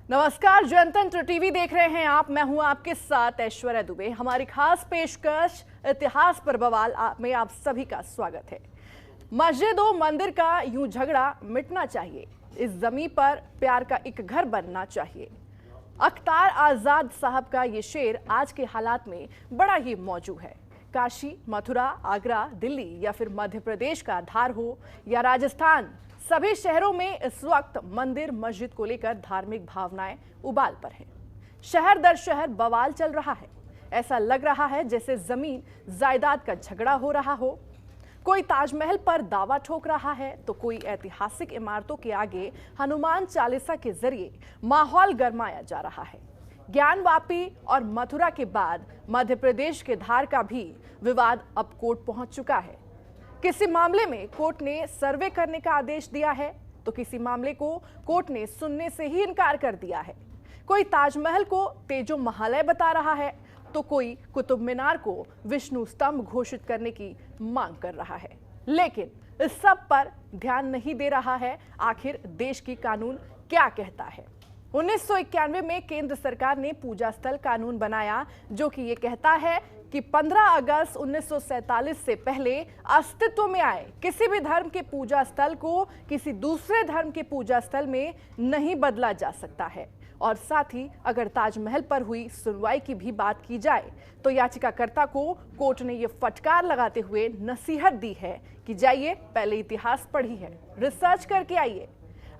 नमस्कार, जनतंत्र टीवी देख रहे हैं आप। मैं हूं आपके साथ ऐश्वर्या दुबे। हमारी खास पेशकश इतिहास पर बवाल में आप सभी का स्वागत है। मस्जिद और मंदिर का यूं झगड़ा मिटना चाहिए, इस जमीन पर प्यार का एक घर बनना चाहिए। अख्तार आजाद साहब का ये शेर आज के हालात में बड़ा ही मौजू है। काशी, मथुरा, आगरा, दिल्ली या फिर मध्य प्रदेश का धार हो या राजस्थान, सभी शहरों में इस वक्त मंदिर मस्जिद को लेकर धार्मिक भावनाएं उबाल पर हैं। शहर दर शहर बवाल चल रहा है। ऐसा लग रहा है जैसे जमीन जायदाद का झगड़ा हो रहा हो। कोई ताजमहल पर दावा ठोक रहा है तो कोई ऐतिहासिक इमारतों के आगे हनुमान चालीसा के जरिए माहौल गरमाया जा रहा है। ज्ञानवापी और मथुरा के बाद मध्य प्रदेश के धार का भी विवाद अब कोर्ट पहुंच चुका है। किसी मामले में कोर्ट ने सर्वे करने का आदेश दिया है तो किसी मामले को कोर्ट ने सुनने से ही इनकार कर दिया है। कोई ताजमहल को तेजो महालय बता रहा है तो कोई कुतुब मीनार को विष्णु स्तंभ घोषित करने की मांग कर रहा है। लेकिन इस सब पर ध्यान नहीं दे रहा है आखिर देश की कानून क्या कहता है। 1991 में केंद्र सरकार ने पूजा स्थल कानून बनाया जो कि ये कहता है कि 15 अगस्त 1947 से पहले अस्तित्व में आए किसी भी धर्म के पूजा स्थल को किसी दूसरे धर्म के पूजा स्थल में नहीं बदला जा सकता है। और साथ ही अगर ताजमहल पर हुई सुनवाई की भी बात की जाए तो याचिकाकर्ता को कोर्ट ने यह फटकार लगाते हुए नसीहत दी है कि जाइए पहले इतिहास पढ़िए, रिसर्च करके आइए।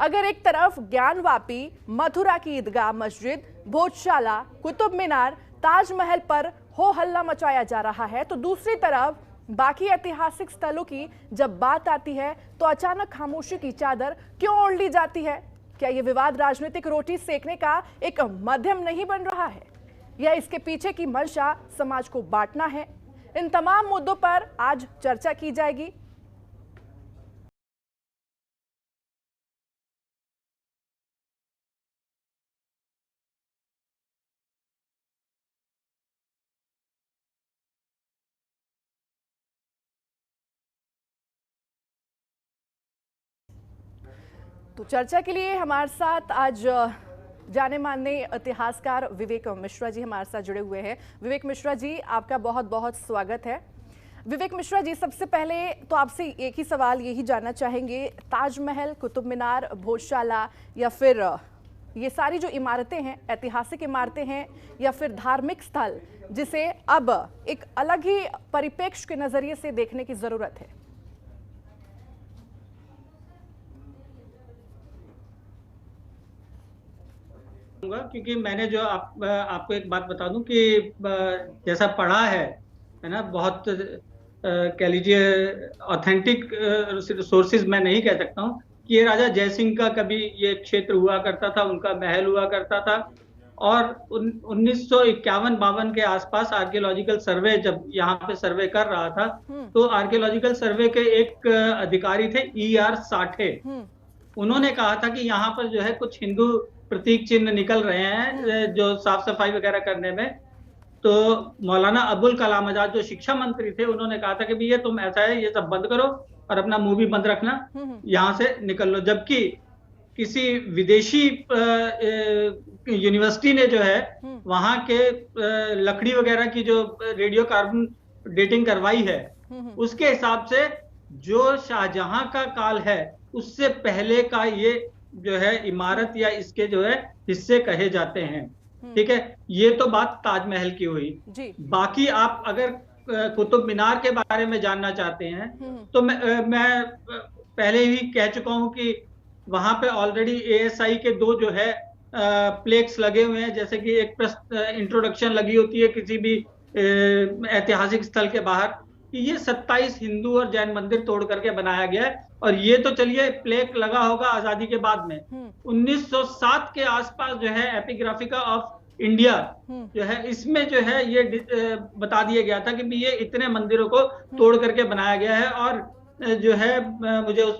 अगर एक तरफ ज्ञानवापी, मथुरा की ईदगाह मस्जिद, भोजशाला, कुतुब मीनार, ताजमहल पर हो हल्ला मचाया जा रहा है तो दूसरी तरफ बाकी ऐतिहासिक स्थलों की जब बात आती है तो अचानक खामोशी की चादर क्यों ओढ़ ली जाती है। क्या यह विवाद राजनीतिक रोटी सेकने का एक माध्यम नहीं बन रहा है या इसके पीछे की मंशा समाज को बांटना है? इन तमाम मुद्दों पर आज चर्चा की जाएगी। तो चर्चा के लिए हमारे साथ आज जाने माने इतिहासकार विवेक मिश्रा जी हमारे साथ जुड़े हुए हैं। विवेक मिश्रा जी, आपका बहुत बहुत स्वागत है। विवेक मिश्रा जी, सबसे पहले तो आपसे एक ही सवाल यही जानना चाहेंगे, ताजमहल, कुतुब मीनार, भोजशाला या फिर ये सारी जो इमारतें हैं, ऐतिहासिक इमारतें हैं या फिर धार्मिक स्थल, जिसे अब एक अलग ही परिप्रेक्ष्य के नजरिए से देखने की जरूरत है? क्योंकि मैंने जो आपको एक बात बता दूं कि जैसा पढ़ा है ना, बहुत कह लीजिए ऑथेंटिक सोर्सेज मैं नहीं कह सकता हूं कि ये राजा जयसिंह का कभी ये क्षेत्र हुआ करता था, उनका महल हुआ करता था। और 1951-52 के आसपास आर्कियोलॉजिकल सर्वे जब यहाँ पे सर्वे कर रहा था तो आर्कियोलॉजिकल सर्वे के एक अधिकारी थे E.R. साठे। उन्होंने कहा था कि यहाँ पर जो है कुछ हिंदू प्रतीक चिन्ह निकल रहे हैं जो साफ सफाई वगैरह करने में। तो मौलाना अबुल कलाम आजाद जो शिक्षा मंत्री थे, उन्होंने कहा था कि भैया तुम ऐसा है, ये सब बंद करो और अपना मुंह भी बंद रखना, यहाँ से निकल लो। जबकि किसी विदेशी यूनिवर्सिटी ने जो है वहां के लकड़ी वगैरह की जो रेडियो कार्बन डेटिंग करवाई है, उसके हिसाब से जो शाहजहां का काल है उससे पहले का ये जो है इमारत या इसके जो है हिस्से कहे जाते हैं। ठीक है, ये तो बात ताजमहल की हुई जी। बाकी आप अगर कुतुब मीनार के बारे में जानना चाहते हैं तो मैं पहले ही कह चुका हूं कि वहां पे ऑलरेडी ASI के दो जो है प्लेक्स लगे हुए हैं। जैसे कि एक इंट्रोडक्शन लगी होती है किसी भी ऐतिहासिक स्थल के बाहर कि ये 27 हिंदू और जैन मंदिर तोड़ करके बनाया गया है। और ये तो चलिए प्लेक लगा होगा आजादी के बाद में। 1907 के आसपास जो है एपिग्राफिका ऑफ इंडिया जो है, इसमें जो है ये बता दिया गया था कि ये इतने मंदिरों को तोड़ करके बनाया गया है। और जो है मुझे उस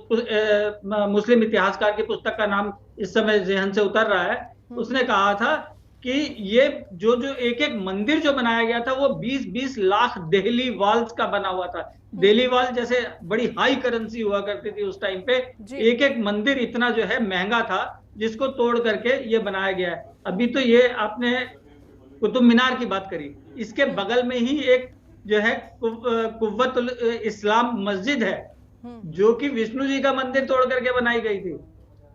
मुस्लिम इतिहासकार की पुस्तक का नाम इस समय ज़हन से उतर रहा है, उसने कहा था कि ये जो एक एक मंदिर जो बनाया गया था वो 20-20 लाख दिल्ली वॉल्स का बना हुआ था। दिल्ली वॉल जैसे बड़ी हाई करेंसी हुआ करती थी उस टाइम पे। एक एक मंदिर इतना जो है महंगा था जिसको तोड़ करके ये बनाया गया है। अभी तो ये आपने कुतुब मीनार की बात करी, इसके बगल में ही एक जो है कुव्वतुल इस्लाम मस्जिद है, जो कि विष्णु जी का मंदिर तोड़ करके बनाई गई थी।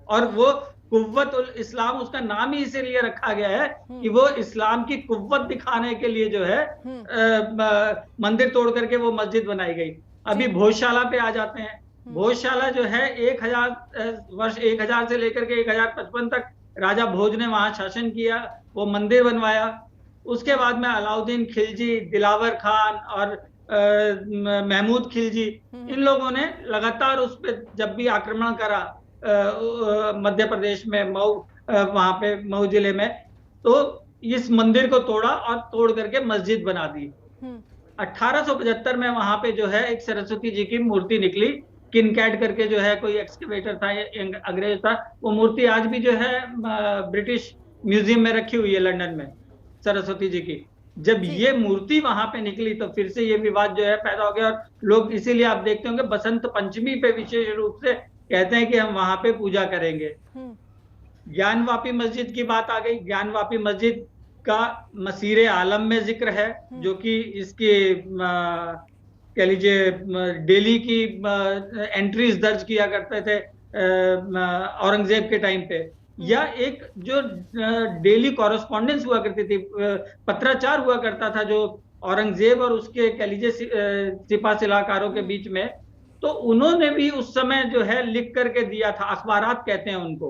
और वो कुव्वतुल इस्लाम, उसका नाम ही इसीलिए रखा गया है कि वो इस्लाम की कुव्वत दिखाने के लिए जो है मंदिर तोड़ करके वो मस्जिद बनाई गई। अभी भोजशाला पे आ जाते हैं। भोजशाला जो है 1000 से लेकर के 1055 तक राजा भोज ने वहां शासन किया, वो मंदिर बनवाया। उसके बाद में अलाउद्दीन खिलजी, दिलावर खान और महमूद खिलजी, इन लोगों ने लगातार उस पर जब भी आक्रमण करा मध्य प्रदेश में मऊ, वहां पे मऊ जिले में, तो इस मंदिर को तोड़ा और तोड़ करके मस्जिद बना दी। 1875 में वहां पे जो है एक सरस्वती जी की मूर्ति निकली, किनकैट करके जो है कोई एक्सकेवेटर था, अंग्रेज था, वो मूर्ति आज भी जो है ब्रिटिश म्यूजियम में रखी हुई है लंदन में, सरस्वती जी की। जब ये मूर्ति वहां पे निकली तो फिर से ये विवाद जो है पैदा हो गया, और लोग इसीलिए आप देखते होंगे बसंत पंचमी पे विशेष रूप से कहते हैं कि हम वहां पे पूजा करेंगे। ज्ञानवापी मस्जिद की बात आ गई। ज्ञानवापी मस्जिद का मसीरे आलम में जिक्र है, जो कि इसके कह लीजिए डेली की एंट्रीज दर्ज किया करते थे औरंगजेब के टाइम पे, या एक जो डेली कॉरेस्पॉन्डेंस हुआ करती थी, पत्राचार हुआ करता था जो औरंगजेब और उसके कह लीजिए सिपा सलाहकारों के बीच में, तो उन्होंने भी उस समय जो है लिख करके दिया था, अखबारात कहते हैं उनको।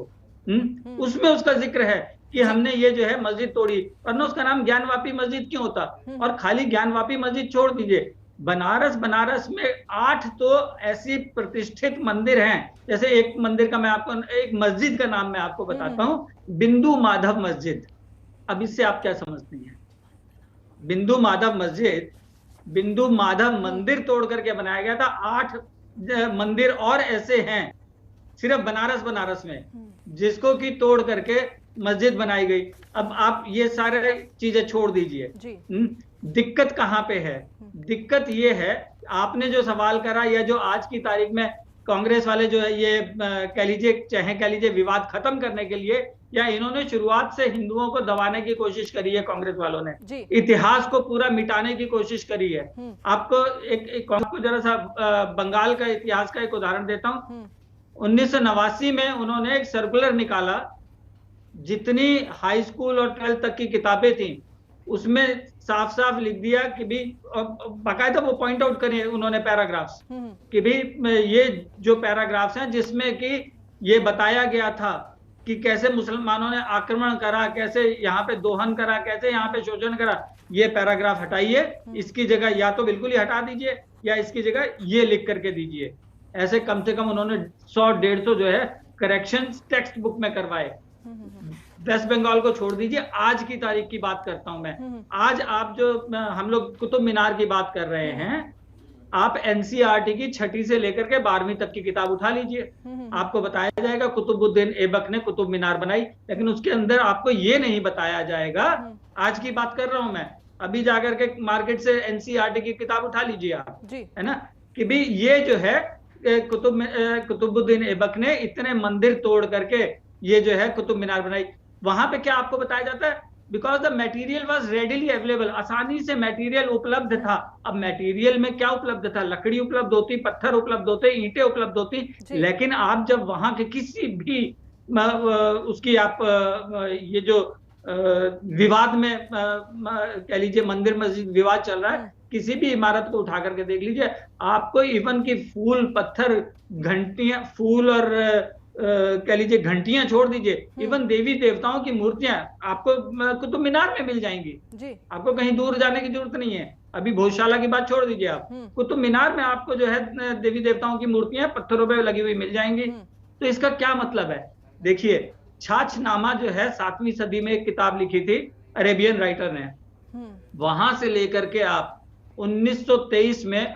उसमें उसका जिक्र है कि हमने ये जो है मस्जिद तोड़ी, वरना उसका नाम ज्ञानवापी मस्जिद क्यों होता। और खाली ज्ञानवापी मस्जिद छोड़ दीजिए, बनारस में 8 तो ऐसी प्रतिष्ठित मंदिर हैं। जैसे एक मंदिर का मैं आपको, एक मस्जिद का नाम मैं आपको बताता हूं, बिंदु माधव मस्जिद। अब इससे आप क्या समझती हैं? बिंदु माधव मस्जिद, बिंदु माधव मंदिर तोड़ करके बनाया गया था। 8 मंदिर और ऐसे हैं सिर्फ बनारस में, जिसको कि तोड़ करके मस्जिद बनाई गई। अब आप ये सारे चीजें छोड़ दीजिए, दिक्कत कहां पे है? दिक्कत ये है, आपने जो सवाल करा, या जो आज की तारीख में कांग्रेस वाले जो है ये कह लीजिए विवाद खत्म करने के लिए, या इन्होंने शुरुआत से हिंदुओं को दबाने की कोशिश करी है, कांग्रेस वालों ने इतिहास को पूरा मिटाने की कोशिश करी है। आपको जरा सा बंगाल का इतिहास का एक उदाहरण देता हूं। 1989 में उन्होंने एक सर्कुलर निकाला, जितनी हाई स्कूल और 12th तक की किताबें थी उसमें साफ साफ लिख दिया कि भी, बाकायदा वो पॉइंट आउट करे उन्होंने पैराग्राफ्स, कि भी ये जो पैराग्राफ्स हैं जिसमें कि ये बताया गया था कि कैसे मुसलमानों ने आक्रमण करा, कैसे यहाँ पे दोहन करा, कैसे यहाँ पे शोषण करा, ये पैराग्राफ हटाइए, इसकी जगह या तो बिल्कुल ही हटा दीजिए या इसकी जगह ये लिख करके दीजिए। ऐसे कम से कम उन्होंने 100-150 जो है करेक्शन टेक्स्ट बुक में करवाए। वेस्ट बंगाल को छोड़ दीजिए, आज की तारीख की बात करता हूं मैं। आज आप जो, हम लोग कुतुब मीनार की बात कर रहे हैं, आप एनसीईआरटी की 6ठी से लेकर के 12वीं तक की किताब उठा लीजिए, आपको बताया जाएगा कुतुबुद्दीन ऐबक ने कुतुब मीनार बनाई, लेकिन उसके अंदर आपको ये नहीं बताया जाएगा, आज की बात कर रहा हूं मैं, अभी जाकर के मार्केट से एनसीईआरटी की किताब उठा लीजिए आप, है ना, कि भी ये जो है कुतुबुद्दीन ऐबक ने इतने मंदिर तोड़ करके ये जो है कुतुब मीनार बनाई। वहां पे क्या आपको बताया जाता है? Because the material was readily available, आसानी से मटेरियल उपलब्ध था। अब मटेरियल में क्या उपलब्ध था? लकड़ी उपलब्ध होती, पत्थर उपलब्ध होते, ईंटें उपलब्ध होती, लेकिन आप जब वहां के किसी भी उसकी आप ये जो विवाद में कह लीजिए मंदिर मस्जिद विवाद चल रहा है, किसी भी इमारत को उठा करके देख लीजिए, आपको इवन की फूल, पत्थर, घंटियां, फूल और कह लीजिए घंटियां छोड़ दीजिए, इवन देवी देवताओं की मूर्तियां आपको कुतुब मीनार में मिल जाएंगी जी। आपको कहीं दूर जाने की जरूरत नहीं है। अभी भोजशाला की बात छोड़ दीजिए, आप कुतुब मीनार में आपको जो है देवी देवताओं की मूर्तियां पत्थरों पे लगी हुई मिल जाएंगी। तो इसका क्या मतलब है? देखिए, छाछनामा जो है 7वीं सदी में एक किताब लिखी थी अरेबियन राइटर ने, वहां से लेकर के आप 1923 में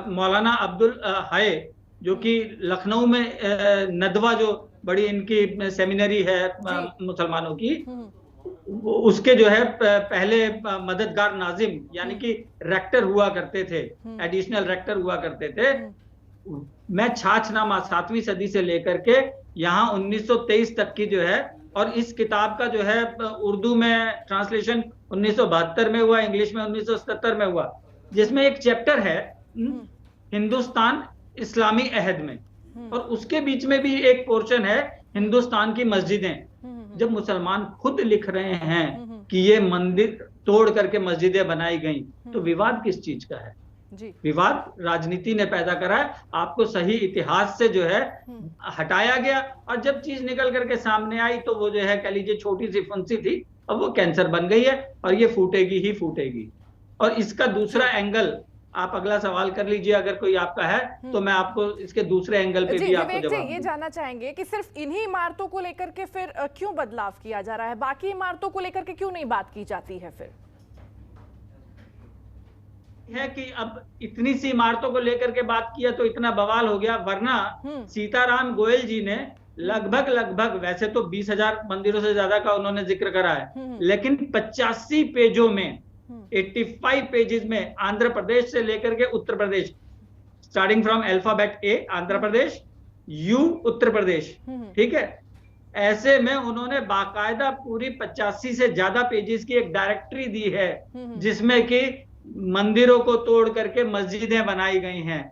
मौलाना अब्दुल हाय, जो कि लखनऊ में नदवा जो बड़ी इनकी सेमिनरी है मुसलमानों की, उसके जो है पहले मददगार नाजिम यानी कि रेक्टर हुआ करते थे, एडिशनल रेक्टर हुआ करते थे। मैं छाछनामा 7वीं सदी से लेकर के यहाँ 1923 तक की जो है, और इस किताब का जो है उर्दू में ट्रांसलेशन 1972 में हुआ, इंग्लिश में 1977 में हुआ, जिसमें एक चैप्टर है हिंदुस्तान इस्लामी अहद में, और उसके बीच में भी एक पोर्शन है हिंदुस्तान की मस्जिदें। जब मुसलमान खुद लिख रहे हैं कि ये मंदिर तोड़ करके मस्जिदें बनाई गई, तो विवाद किस चीज का है? जी। विवाद राजनीति ने पैदा करा है, आपको सही इतिहास से जो है हटाया गया, और जब चीज निकल करके सामने आई तो वो जो है कह लीजिए छोटी सी फुंसी थी, अब वो कैंसर बन गई है, और ये फूटेगी ही फूटेगी। और इसका दूसरा एंगल, आप अगला सवाल कर लीजिए अगर कोई आपका है, तो मैं आपको इसके दूसरे एंगल पे भी आपको जवाब ये जानना चाहेंगे कि सिर्फ इन्हीं इमारतों को लेकर के फिर क्यों बदलाव किया जा रहा है, बाकी इमारतों को लेकर के क्यों नहीं बात की जाती है? फिर है कि अब इतनी सी इमारतों को लेकर के बात किया तो इतना बवाल हो गया, वरना सीताराम गोयल जी ने लगभग वैसे तो 20,000 मंदिरों से ज्यादा का उन्होंने जिक्र करा है, लेकिन 85 पेजों में 85 पेजेस में आंध्र प्रदेश से लेकर के Uttar Pradesh, starting from alphabet A Andhra Pradesh, U Uttar Pradesh, ठीक है, ऐसे में उन्होंने बाकायदा पूरी 85 से ज्यादा पेजेस की एक डायरेक्टरी दी है, जिसमें कि मंदिरों को तोड़ करके मस्जिदें बनाई गई हैं,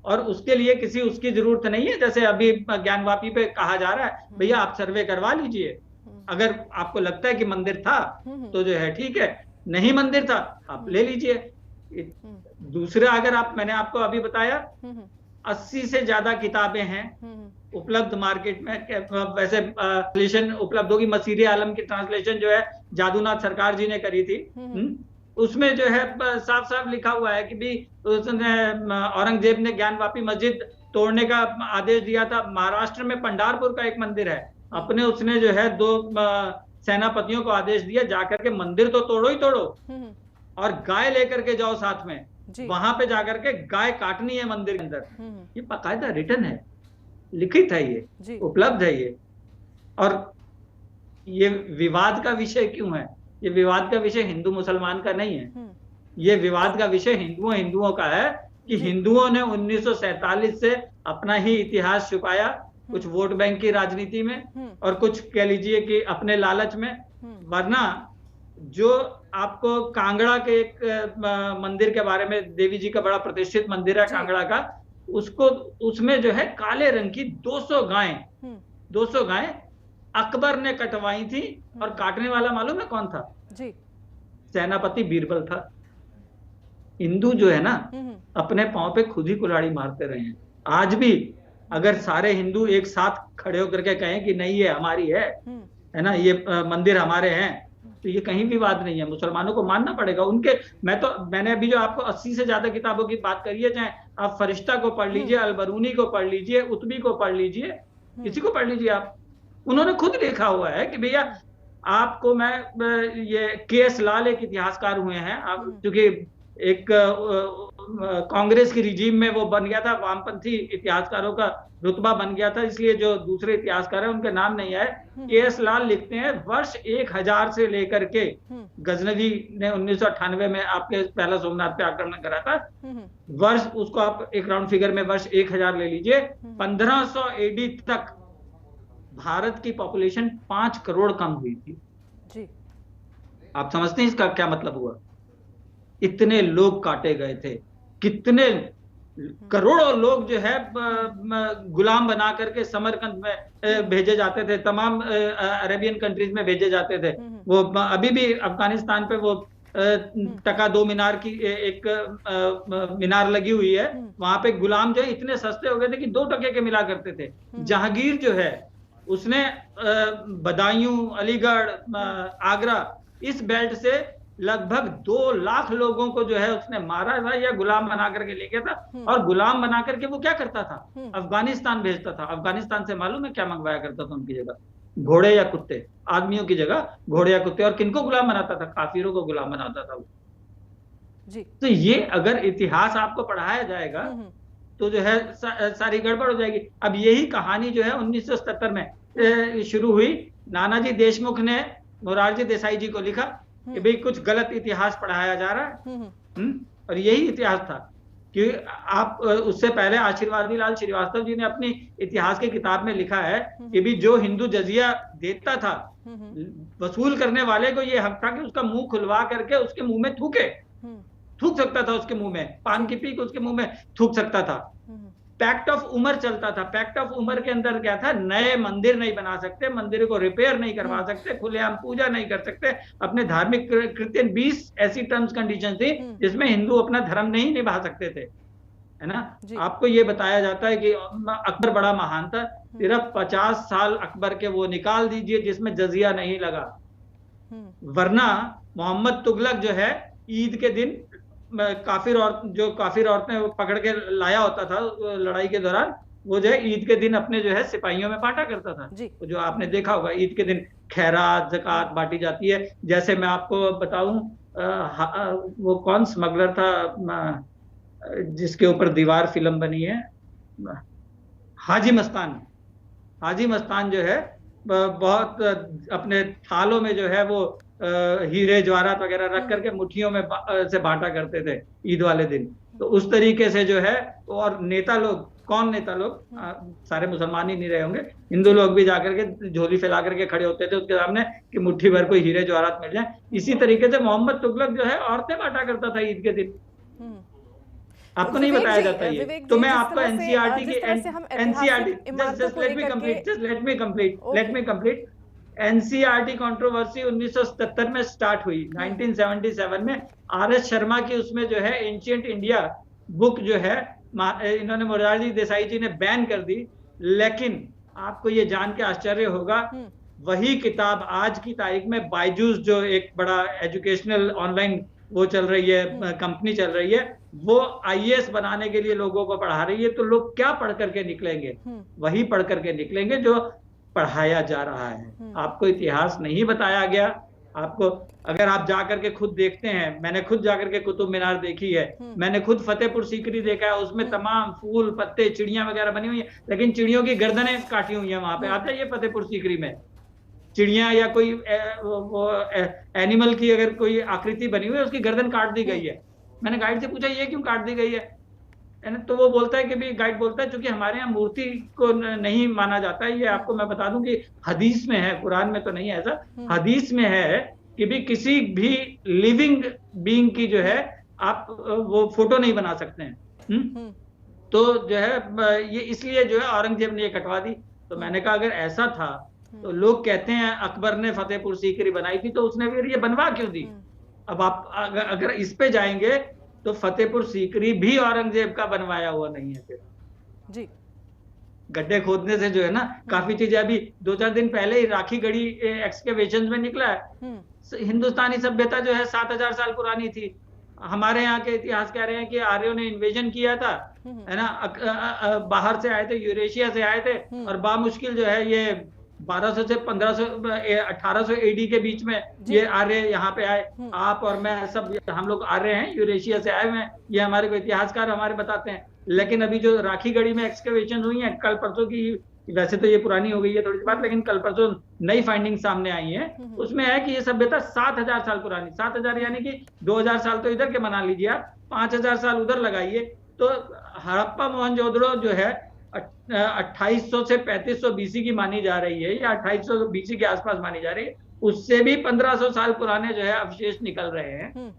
और उसके लिए किसी उसकी जरूरत नहीं है। जैसे अभी ज्ञानवापी पे कहा जा रहा है, भैया आप सर्वे करवा लीजिए, अगर आपको लगता है कि मंदिर था तो जो है ठीक है, नहीं मंदिर था आप ले लीजिए। दूसरा, अगर आप, मैंने आपको अभी बताया 80 से ज्यादा किताबें हैं उपलब्ध मार्केट में, वैसे ट्रांसलेशन उपलब्ध होगी, मसीरे आलम की ट्रांसलेशन जो है जादूनाथ सरकार जी ने करी थी, उसमें जो है साफ साफ लिखा हुआ है कि भी उसने, औरंगजेब ने ज्ञानवापी मस्जिद तोड़ने का आदेश दिया था। महाराष्ट्र में पंढारपुर का एक मंदिर है, अपने उसने जो है 2 सेनापतियों को आदेश दिया, जाकर के मंदिर तो तोड़ो ही तोड़ो, और गाय लेकर के जाओ साथ में, वहां पे जाकर के गाय काटनी है मंदिर के अंदर। ये बाकायदा रिटर्न है, लिखित है, ये उपलब्ध है ये। और ये विवाद का विषय क्यों है? ये विवाद का विषय हिंदू मुसलमान का नहीं है, ये विवाद का विषय हिंदुओं का है कि हिंदुओं ने 1947 से अपना ही इतिहास छुपाया, कुछ वोट बैंक की राजनीति में, और कुछ कह लीजिए कि अपने लालच में। वरना जो आपको कांगड़ा के एक मंदिर के बारे में, देवी जी का बड़ा प्रतिष्ठित मंदिर है कांगड़ा का, उसको, उसमें जो है काले रंग की 200 गायें अकबर ने कटवाई थी, और काटने वाला मालूम है कौन था? जी, सेनापति बीरबल था। हिंदू जो है ना, अपने पांव पे खुद ही कुल्हाड़ी मारते रहे हैं। आज भी अगर सारे हिंदू एक साथ खड़े होकर के कहें कि नहीं ये हमारी है ना, ये मंदिर हमारे हैं, तो ये कहीं विवाद नहीं है, मुसलमानों को मानना पड़ेगा उनके। मैंने अभी जो आपको 80 से ज्यादा किताबों की बात करी है, चाहे आप फरिश्ता को पढ़ लीजिए, अलबरूनी को पढ़ लीजिए, उतबी को पढ़ लीजिए, किसी को पढ़ लीजिए आप, उन्होंने खुद लिखा हुआ है कि भैया आपको, मैं, ये के.एस. लाल एक इतिहासकार हुए हैं, आप क्योंकि एक कांग्रेस की रिजीम में वो बन गया था, वामपंथी इतिहासकारों का रुतबा बन गया था, इसलिए जो दूसरे इतिहासकार हैं उनके नाम नहीं आए। के.एस. लाल लिखते हैं वर्ष 1000 से लेकर के, गजनवी ने 1998 में आपके पहला सोमनाथ पे आक्रमण करा था, वर्ष उसको आप एक राउंड फिगर में वर्ष 1000 ले लीजिए, 1500 AD तक भारत की पॉपुलेशन 5 करोड़ कम हुई थी जी। आप समझते हैं इसका क्या मतलब हुआ? इतने लोग काटे गए थे, कितने करोड़ों लोग जो है गुलाम बना करके समरकंद में भेजे जाते थे, तमाम अरेबियन कंट्रीज में भेजे जाते थे। वो अभी भी अफगानिस्तान पे वो टका 2 मीनार की एक मीनार लगी हुई है, वहां पे गुलाम जो है इतने सस्ते हो गए थे कि 2 टके के मिला करते थे। जहांगीर जो है उसने बदायूं, अलीगढ़, आगरा, इस बेल्ट से लगभग 2 लाख लोगों को जो है उसने मारा था या गुलाम बना करके ले गया था। और गुलाम बना करके वो क्या करता था? अफगानिस्तान भेजता था। अफगानिस्तान से मालूम है क्या मंगवाया करता था उनकी जगह? घोड़े या कुत्ते, आदमियों की जगह घोड़े या कुत्ते। और किनको गुलाम बनाता था? काफिरों को गुलाम बनाता था वो जी। तो ये अगर इतिहास आपको पढ़ाया जाएगा तो जो है सारी गड़बड़ हो जाएगी। अब यही कहानी जो है 1977 में शुरू हुई। नानाजी देशमुख ने मोरारजी देसाई जी को लिखा कि भाई कुछ गलत इतिहास पढ़ाया जा रहा है। और यही इतिहास था कि आप उससे पहले आशीर्वादी लाल श्रीवास्तव जी ने अपनी इतिहास की किताब में लिखा है कि भी जो हिंदू जजिया देता था, वसूल करने वाले को ये हक था कि उसका मुंह खुलवा करके उसके मुंह में थूक सकता था, उसके मुंह में पान की पीक उसके मुंह में थूक सकता था। पैक्ट ऑफ उमर चलता था। पैक्ट ऑफ उमर के अंदर क्या था, नए मंदिर नहीं बना सकते, मंदिर को रिपेयर नहीं करवा सकते, खुलेआम पूजा नहीं कर सकते, अपने धार्मिक कृत्य, 20 ऐसी टर्म्स कंडीशन थी जिसमें हिंदू अपना धर्म नहीं निभा सकते थे, है ना। आपको ये बताया जाता है कि अकबर बड़ा महान था, सिर्फ 50 साल अकबर के वो निकाल दीजिए जिसमें जजिया नहीं लगा, वरना मोहम्मद तुगलक जो है ईद के दिन काफिर औरतें पकड़ के लाया होता था लड़ाई के दौरान, वो जो है ईद के दिन अपने जो है सिपाहियों में बांटा करता था। जो आपने देखा होगा ईद के दिन खैरात ज़कात बांटी जाती है। जैसे मैं आपको बताऊं, वो कौन स्मगलर था जिसके ऊपर दीवार फिल्म बनी है, हाजी मस्तान जो है बहुत अपने थालों में जो है वो हीरे जवाहरात वगैरह रख करके मुट्ठियों में से बांटा करते थे ईद वाले दिन। तो उस तरीके से जो है, और नेता लोग, कौन नेता लोग, सारे मुसलमान ही नहीं रहे होंगे, हिंदू लोग भी जाकर के झोली फैला करके खड़े होते थे उसके सामने कि मुट्ठी भर कोई हीरे जवाहरात मिल जाए। इसी तरीके से मोहम्मद तुगलक जो है औरतें बांटा करता था ईद के दिन। आपको नहीं बताया जाता ये, तो मैं आपको एनसीईआरटी की एनसीईआरटी कंट्रोवर्सी 1977 में स्टार्ट हुई। 1977 में आरएस शर्मा की उसमें जो है एंशिएंट इंडिया बुक जो है इन्होंने मोरारजी देसाई जी ने बैन कर दी। लेकिन आपको ये जान के आश्चर्य होगा, वही किताब आज की तारीख में बायजूस जो एक बड़ा एजुकेशनल ऑनलाइन वो चल रही है, कंपनी चल रही है, वो आईएएस बनाने के लिए लोगों को पढ़ा रही है। तो लोग क्या पढ़ करके निकलेंगे? वही पढ़ करके निकलेंगे जो पढ़ाया जा रहा है। आपको इतिहास नहीं बताया गया। आपको, अगर आप जाकर के खुद देखते हैं, मैंने खुद जाकर के कुतुब मीनार देखी है, मैंने खुद फतेहपुर सीकरी देखा है, उसमें तमाम फूल पत्ते चिड़ियां वगैरह बनी हुई है, लेकिन चिड़ियों की गर्दनें काटी हुई है। वहां पे आप जाइए फतेहपुर सीकरी में, चिड़िया या कोई वो एनिमल की अगर कोई आकृति बनी हुई है, उसकी गर्दन काट दी गई है। मैंने गाइड से पूछा ये क्यों काट दी गई है, तो वो बोलता है कि भी, गाइड बोलता है क्योंकि हमारे यहाँ मूर्ति को नहीं माना जाता है। ये आपको मैं बता दूं कि हदीस में है, कुरान में तो नहीं है ऐसा, हदीस में है कि भी किसी भी लिविंग बीइंग की जो है आप वो फोटो नहीं बना सकते हैं। तो जो है ये इसलिए जो है औरंगजेब ने ये कटवा दी। तो मैंने कहा अगर ऐसा था तो लोग कहते हैं अकबर ने फतेहपुर सीकरी बनाई थी, तो उसने फिर ये बनवा क्यों दी? अब आप अगर इस पे जाएंगे तो फतेहपुर सीकरी भी औरंगजेब का बनवाया हुआ नहीं है। फिर जी गड्ढे खोदने से जो है ना काफी चीजें, अभी 2-4 दिन पहले ही राखी गढ़ी एक्सकेवेशन में निकला है, हिंदुस्तानी सभ्यता जो है 7000 साल पुरानी थी। हमारे यहाँ के इतिहास कह रहे हैं कि आर्यों ने इन्वेजन किया था, है ना, बाहर से आए थे, यूरेशिया से आए थे, और बामुश्किल जो है ये 1200 से 1500 1800 एडी के बीच में ये आर्य यहाँ पे आए। आप और मैं सब हम लोग आर्य हैं, यूरेशिया से आए हुए हैं, ये हमारे को इतिहासकार हमारे बताते हैं। लेकिन अभी जो राखी गढ़ी में एक्सकेवेशन हुई है कल परसों की, वैसे तो ये पुरानी हो गई है थोड़ी सी बात, लेकिन कल परसों नई फाइंडिंग सामने आई है, उसमें है कि ये सभ्यता 7000 साल पुरानी, 7000 यानी कि 2000 साल तो इधर के बना लीजिए आप, 5000 साल उधर लगाइए, तो हड़प्पा मोहनजोदड़ो जो है 2800 से 3500 बीसी की मानी जा रही है, या 2800 बीसी के आसपास मानी जा रही है, उससे भी 1500 साल पुराने जो है अवशेष निकल रहे हैं।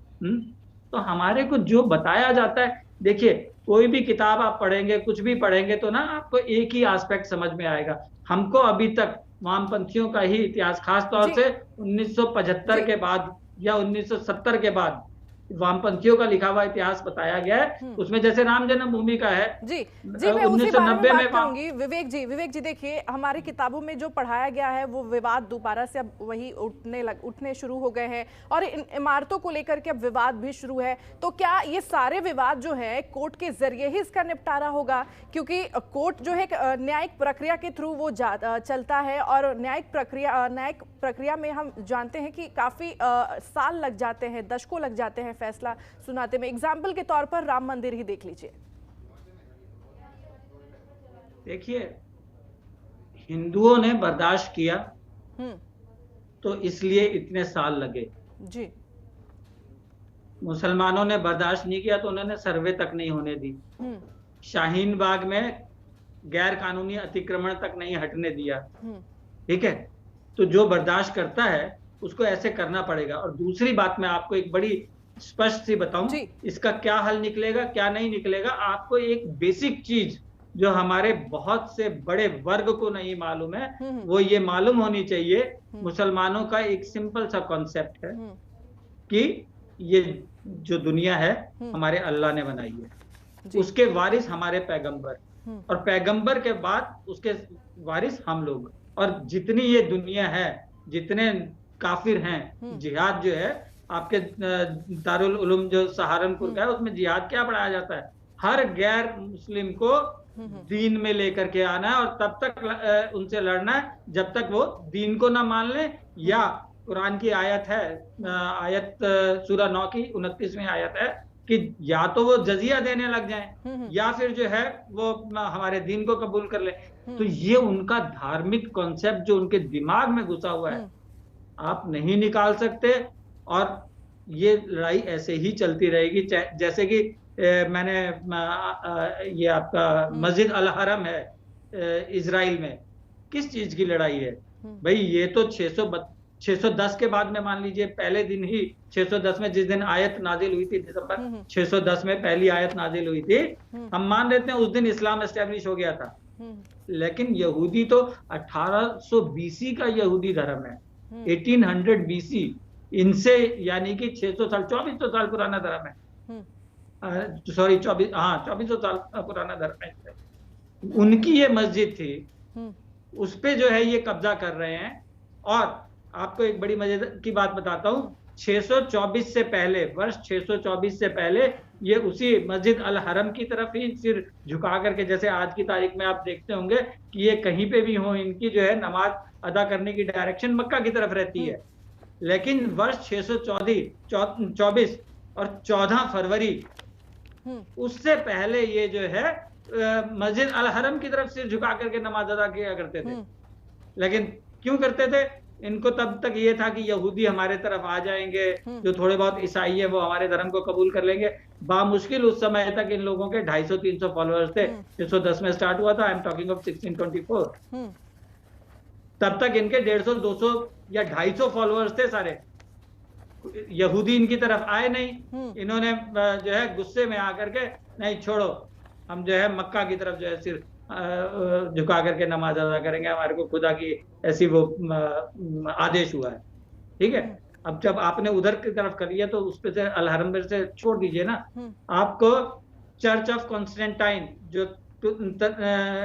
तो हमारे को जो बताया जाता है, देखिए कोई भी किताब आप पढ़ेंगे, कुछ भी पढ़ेंगे, तो ना आपको एक ही एस्पेक्ट समझ में आएगा। हमको अभी तक वामपंथियों का ही इतिहास, खास तौर से 1975 के बाद या 1970 के बाद वामपंथियों का लिखा हुआ इतिहास बताया गया है। उसमें जैसे राम जन्मभूमि का है, जी मैं उसी बारे में बात करूंगी। विवेक जी देखिए, हमारी किताबों में जो पढ़ाया गया है वो विवाद दोबारा से अब वही उठने शुरू हो गए हैं, और इन इमारतों को लेकर के अब विवाद भी शुरू है। तो क्या ये सारे विवाद जो है कोर्ट के जरिए ही इसका निपटारा होगा? क्योंकि कोर्ट जो है न्यायिक प्रक्रिया के थ्रू वो चलता है, और न्यायिक प्रक्रिया में हम जानते हैं कि काफी साल लग जाते हैं, दशकों लग जाते हैं फैसला सुनाते में। एग्जाम्पल के तौर पर राम मंदिर ही देख लीजिए। देखिए, हिंदुओं ने बर्दाश्त किया तो इसलिए इतने साल लगे जी। मुसलमानों ने बर्दाश्त नहीं किया तो उन्होंने सर्वे तक नहीं होने दी। शाहीन बाग में गैर कानूनी अतिक्रमण तक नहीं हटने दिया। ठीक है, तो जो बर्दाश्त करता है उसको ऐसे करना पड़ेगा। और दूसरी बात मैं आपको एक बड़ी स्पष्ट सी बताऊं, इसका क्या हल निकलेगा क्या नहीं निकलेगा, आपको एक बेसिक चीज जो हमारे बहुत से बड़े वर्ग को नहीं मालूम है, वो ये मालूम होनी चाहिए। मुसलमानों का एक सिंपल सा कॉन्सेप्ट है कि ये जो दुनिया है हमारे अल्लाह ने बनाई है, उसके वारिस हमारे पैगंबर, और पैगंबर के बाद उसके वारिस हम लोग। और जितनी ये दुनिया है, जितने काफिर हैं, जिहाद जो है आपके दारुल उलूम जो सहारनपुर का है, उसमें जिहाद क्या पढ़ाया जाता है? हर गैर मुस्लिम को दीन में लेकर के आना है और तब तक उनसे लड़ना है जब तक वो दीन को ना मान ले, या कुरान की आयत है, आयत सूरह 9 की 29वीं आयत है कि या तो वो जजिया देने लग जाएं या फिर जो है वो हमारे दीन को कबूल कर ले। तो ये उनका धार्मिक कॉन्सेप्ट जो उनके दिमाग में घुसा हुआ है, आप नहीं निकाल सकते। और ये लड़ाई ऐसे ही चलती रहेगी। जैसे कि मैंने ये आपका मस्जिद अल हरम है इजराइल में, किस चीज की लड़ाई है भाई? ये तो 610 के बाद में, मान लीजिए पहले दिन ही 610 में, जिस दिन आयत नाजिल हुई थी, दिसंबर 610 में पहली आयत नाजिल हुई थी, हम मान लेते हैं उस दिन इस्लाम एस्टेब्लिश हो गया था। लेकिन यहूदी तो 1800 बीसी का यहूदी धर्म है, 1800 बीसी, इनसे यानी कि 600 साल 2400 साल पुराना धर्म है। सॉरी 2400 साल पुराना धर्म है। उनकी ये मस्जिद थी, उस पे जो है ये कब्जा कर रहे हैं। और आपको एक बड़ी मजेदार की बात बताता हूँ, 624 से पहले, वर्ष 624 से पहले ये उसी मस्जिद अल हरम की तरफ ही सिर झुका करके, जैसे आज की तारीख में आप देखते होंगे कि ये कहीं पे भी हो, इनकी जो है नमाज अदा करने की डायरेक्शन मक्का की तरफ रहती है। लेकिन वर्ष 624 और 14 फरवरी, उससे पहले ये जो है मस्जिद अल हरम की तरफ सिर झुका करके नमाज अदा किया करते थे। लेकिन क्यों करते थे? इनको तब तक ये था कि यहूदी हमारे तरफ आ जाएंगे, जो थोड़े बहुत ईसाई है वो हमारे धर्म को कबूल कर लेंगे। बामुश्किल उस समय तक इन लोगों के 250-300 फॉलोअर्स थे। 610 में स्टार्ट हुआ था, आई एम टॉकिंग ऑफ 1624। तब तक इनके 150-200 या 250 फॉलोअर्स थे सारे। यहूदी इनकी तरफ आए नहीं। इन्होंने जो है गुस्से में आकर के, नहीं छोड़ो, हम जो है मक्का की तरफ जो है सिर झुका करके नमाज अदा करेंगे, हमारे को खुदा की ऐसी वो आदेश हुआ है। ठीक है, अब जब आपने उधर की तरफ कर लिया तो उस पे से अल हरम से छोड़ दीजिए ना। आपको चर्च ऑफ कॉन्स्टेंटाइन जो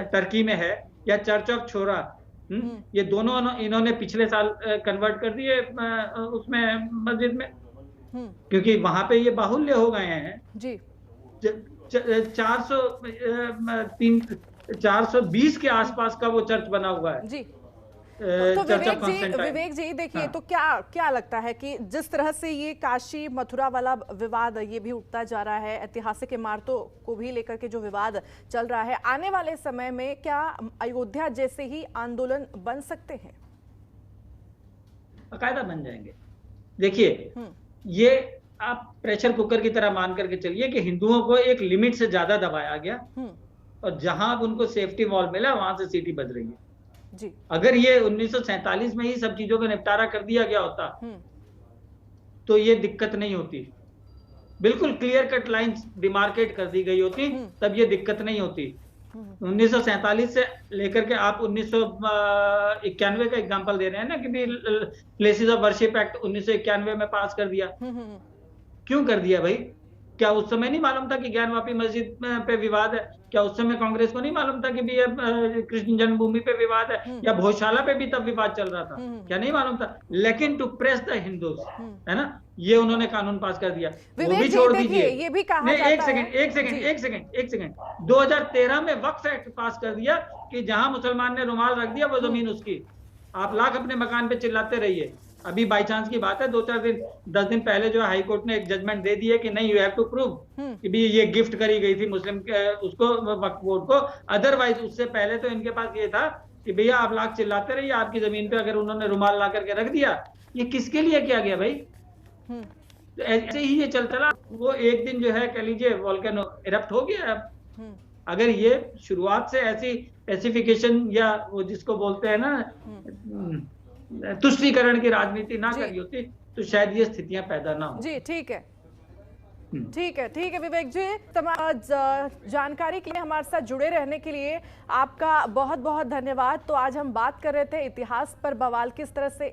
टर्की में है, या चर्च ऑफ छोरा, ये दोनों इन्होंने पिछले साल कन्वर्ट कर दिए उसमें मस्जिद में, क्योंकि वहां पे ये बाहुल्य हो गए हैं जी। 420 के आसपास का वो चर्च बना हुआ है जी। तो विवेक जी देखिए, तो क्या लगता है कि जिस तरह से ये काशी मथुरा वाला विवाद ये भी उठता जा रहा है, ऐतिहासिक इमारतों को भी लेकर के जो विवाद चल रहा है, आने वाले समय में क्या अयोध्या जैसे ही आंदोलन बन सकते हैं? बाकायदा बन जाएंगे। देखिए, ये आप प्रेशर कुकर की तरह मान करके चलिए कि हिंदुओं को एक लिमिट से ज्यादा दबाया गया, और जहां अब उनको सेफ्टी वॉल मिला वहां से सीटी बज रही है जी। अगर ये 1947 में ही सब चीजों का निपटारा कर दिया गया होता तो ये दिक्कत नहीं होती। बिल्कुल क्लियर कट लाइंस डिमार्केट कर दी गई होती, तब ये दिक्कत नहीं होती। 1947 से लेकर के आप 1991 का एग्जांपल दे रहे हैं ना कि भी प्लेसेस ऑफ वर्शिप एक्ट 1991 में पास कर दिया। क्यों कर दिया भाई? क्या उस समय नहीं मालूम था कि ज्ञानवापी मस्जिद पे विवाद है? क्या उस समय कांग्रेस को नहीं मालूम था कि भी कृष्ण जन्मभूमि पे विवाद है, या भोजशाला पे भी तब विवाद चल रहा था? क्या नहीं मालूम था? लेकिन टू प्रेस द हिंदूज, है ना, ये उन्होंने कानून पास कर दिया। वो भी छोड़ दीजिए, ये भी कहा जाता है। एक सेकंड 2013 में वक्फ एक्ट पास कर दिया कि जहां मुसलमान ने रुमाल रख दिया वो जमीन उसकी। आप लाख अपने मकान पे चिल्लाते रहिए। अभी बाई चांस की बात है, 10 दिन पहले जो हाई कोर्ट ने एक जजमेंट दे दी है कि नहीं, यू हैव टू प्रूव कि भी ये गिफ्ट करी गई थी मुस्लिम उसको, वक्फ बोर्ड को। अदरवाइज उससे पहले तो इनके पास ये था कि भैया आप लाख चिल्लाते रहिए, आपकी जमीन पे अगर उन्होंने रुमाल ला करके रख दिया, ये किसके लिए किया गया भाई? ऐसे ही ये चलता रहा, वो एक दिन जो है कह लीजिए वोल्केनो इरप्ट हो गया। अगर ये शुरुआत से ऐसी एसिफिकेशन या वो जिसको बोलते हैं ना तुष्टीकरण की राजनीति ना करी होती तो शायद ये स्थितियां पैदा ना हो। जी ठीक है, ठीक है विवेक जी, तमाम जानकारी के लिए हमारे साथ जुड़े रहने के लिए आपका बहुत बहुत धन्यवाद। तो आज हम बात कर रहे थे इतिहास पर बवाल, किस तरह से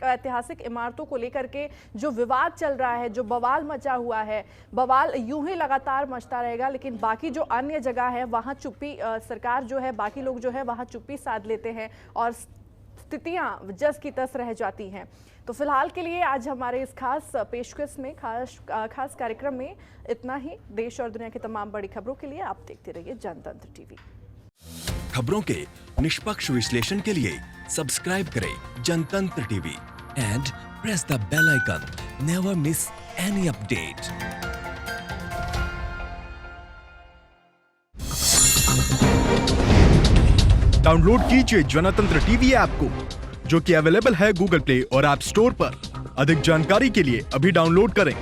ऐतिहासिक इमारतों को लेकर के जो विवाद चल रहा है, जो बवाल मचा हुआ है, बवाल यूं ही लगातार मचता रहेगा, लेकिन बाकी जो अन्य जगह है वहाँ चुप्पी, सरकार जो है, बाकी लोग जो है वहाँ चुप्पी साध लेते हैं और स्थितियां जस की तस रह जाती हैं। तो फिलहाल के लिए आज हमारे इस खास पेशकश में, खास कार्यक्रम में इतना ही। देश और दुनिया की तमाम बड़ी खबरों के लिए आप देखते रहिए जनतंत्र टीवी। खबरों के निष्पक्ष विश्लेषण के लिए सब्सक्राइब करें Janatantra TV and press the bell icon. Never miss any update. Download कीजिए जनतंत्र टीवी ऐप को, जो कि अवेलेबल है गूगल प्ले और ऐप स्टोर पर। अधिक जानकारी के लिए अभी डाउनलोड करें।